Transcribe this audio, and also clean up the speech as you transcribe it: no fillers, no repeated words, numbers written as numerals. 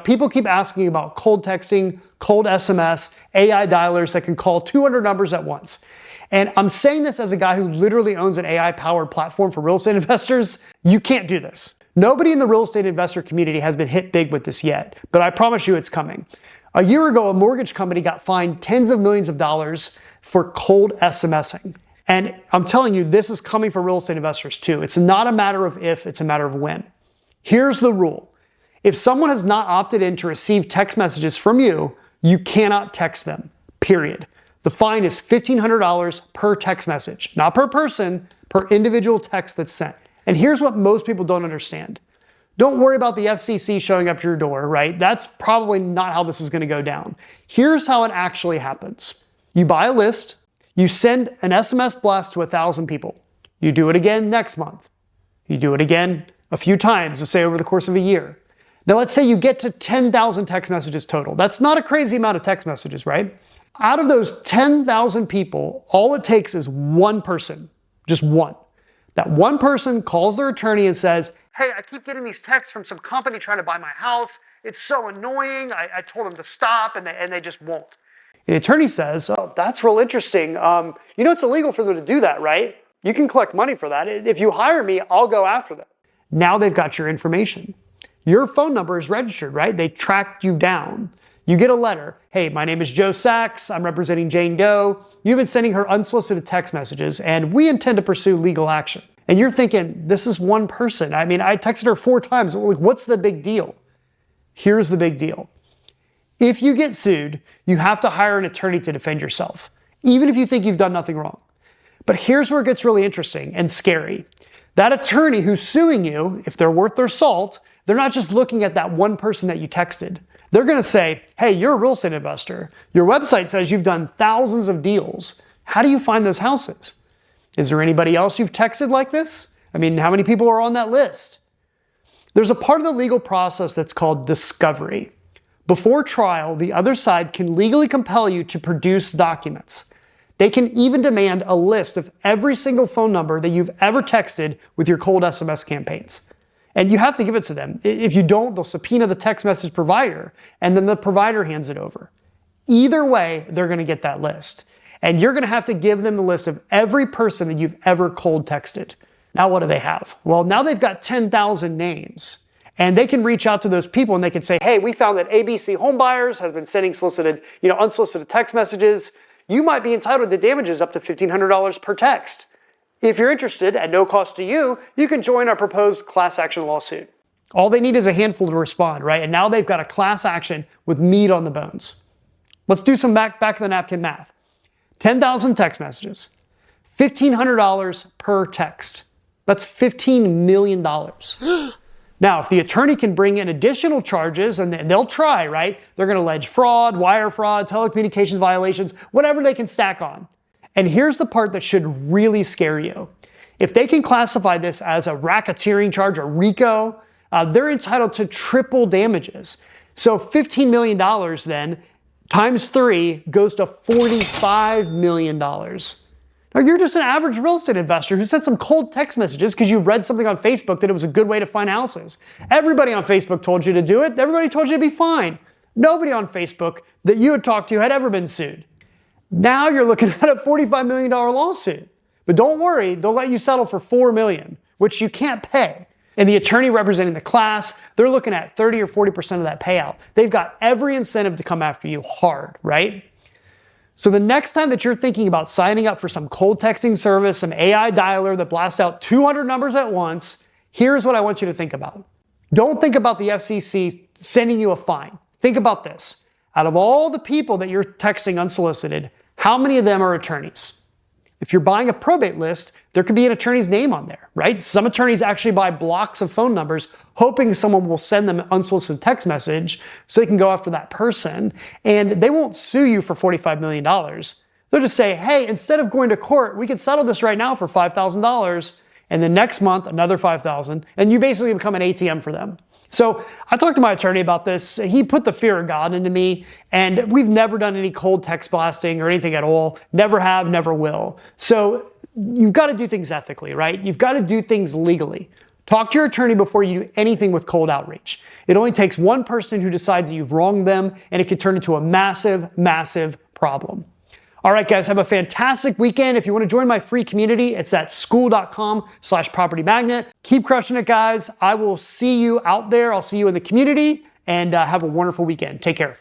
people keep asking about cold texting, cold SMS, AI dialers that can call 200 numbers at once. And I'm saying this as a guy who literally owns an AI-powered platform for real estate investors. You can't do this. Nobody in the real estate investor community has been hit big with this yet, but I promise you it's coming. A year ago, a mortgage company got fined tens of millions of dollars for cold SMSing. And I'm telling you, this is coming for real estate investors too. It's not a matter of if, it's a matter of when. Here's the rule. If someone has not opted in to receive text messages from you, you cannot text them, period. The fine is $1,500 per text message, not per person, per individual text that's sent. And here's what most people don't understand. Don't worry about the FCC showing up to your door, right? That's probably not how this is going to go down. Here's how it actually happens. You buy a list, you send an SMS blast to 1,000 people. You do it again next month. You do it again a few times, let's say over the course of a year. Now let's say you get to 10,000 text messages total. That's not a crazy amount of text messages, right? Out of those 10,000 people, all it takes is one person, just one. That one person calls their attorney and says, hey, I keep getting these texts from some company trying to buy my house. It's so annoying. I told them to stop and they just won't. The attorney says, oh, that's real interesting. It's illegal for them to do that, right? You can collect money for that. If you hire me, I'll go after them. Now they've got your information. Your phone number is registered, right? They tracked you down. You get a letter. Hey, my name is Joe Sachs. I'm representing Jane Doe. You've been sending her unsolicited text messages, and we intend to pursue legal action. And you're thinking, this is one person. I texted her 4 times. Like, what's the big deal? Here's the big deal. If you get sued, you have to hire an attorney to defend yourself, even if you think you've done nothing wrong. But here's where it gets really interesting and scary. That attorney who's suing you, if they're worth their salt, they're not just looking at that one person that you texted. They're going to say, hey, you're a real estate investor. Your website says you've done thousands of deals. How do you find those houses? Is there anybody else you've texted like this? How many people are on that list? There's a part of the legal process that's called discovery. Before trial, the other side can legally compel you to produce documents. They can even demand a list of every single phone number that you've ever texted with your cold SMS campaigns. And you have to give it to them. If you don't, they'll subpoena the text message provider, and then the provider hands it over. Either way, they're going to get that list. And you're going to have to give them the list of every person that you've ever cold texted. Now what do they have? Well, now they've got 10,000 names. And they can reach out to those people and they can say, hey, we found that ABC Home Buyers has been sending unsolicited text messages. You might be entitled to damages up to $1,500 per text. If you're interested, at no cost to you, you can join our proposed class action lawsuit. All they need is a handful to respond, right? And now they've got a class action with meat on the bones. Let's do some back of the napkin math. 10,000 text messages, $1,500 per text. That's $15 million. Now, if the attorney can bring in additional charges, and they'll try, right? They're going to allege fraud, wire fraud, telecommunications violations, whatever they can stack on. And here's the part that should really scare you. If they can classify this as a racketeering charge, or RICO, they're entitled to triple damages. So $15 million then, times 3, goes to $45 million. Now, you're just an average real estate investor who sent some cold text messages because you read something on Facebook that it was a good way to find houses. Everybody on Facebook told you to do it. Everybody told you to be fine. Nobody on Facebook that you had talked to had ever been sued. Now you're looking at a $45 million lawsuit. But don't worry, they'll let you settle for $4 million, which you can't pay. And the attorney representing the class, they're looking at 30 or 40% of that payout. They've got every incentive to come after you hard, right? So the next time that you're thinking about signing up for some cold texting service, some AI dialer that blasts out 200 numbers at once, here's what I want you to think about. Don't think about the FCC sending you a fine. Think about this. Out of all the people that you're texting unsolicited, how many of them are attorneys? If you're buying a probate list, there could be an attorney's name on there, right? Some attorneys actually buy blocks of phone numbers, hoping someone will send them an unsolicited text message so they can go after that person. And they won't sue you for $45 million. They'll just say, hey, instead of going to court, we could settle this right now for $5,000. And then next month, another $5,000. And you basically become an ATM for them. So I talked to my attorney about this. He put the fear of God into me, and we've never done any cold text blasting or anything at all. Never have, never will. So you've got to do things ethically, right? You've got to do things legally. Talk to your attorney before you do anything with cold outreach. It only takes one person who decides that you've wronged them, and it can turn into a massive, massive problem. All right, guys, have a fantastic weekend. If you want to join my free community, it's at school.com/propertymagnet. Keep crushing it, guys. I will see you out there. I'll see you in the community, and have a wonderful weekend. Take care.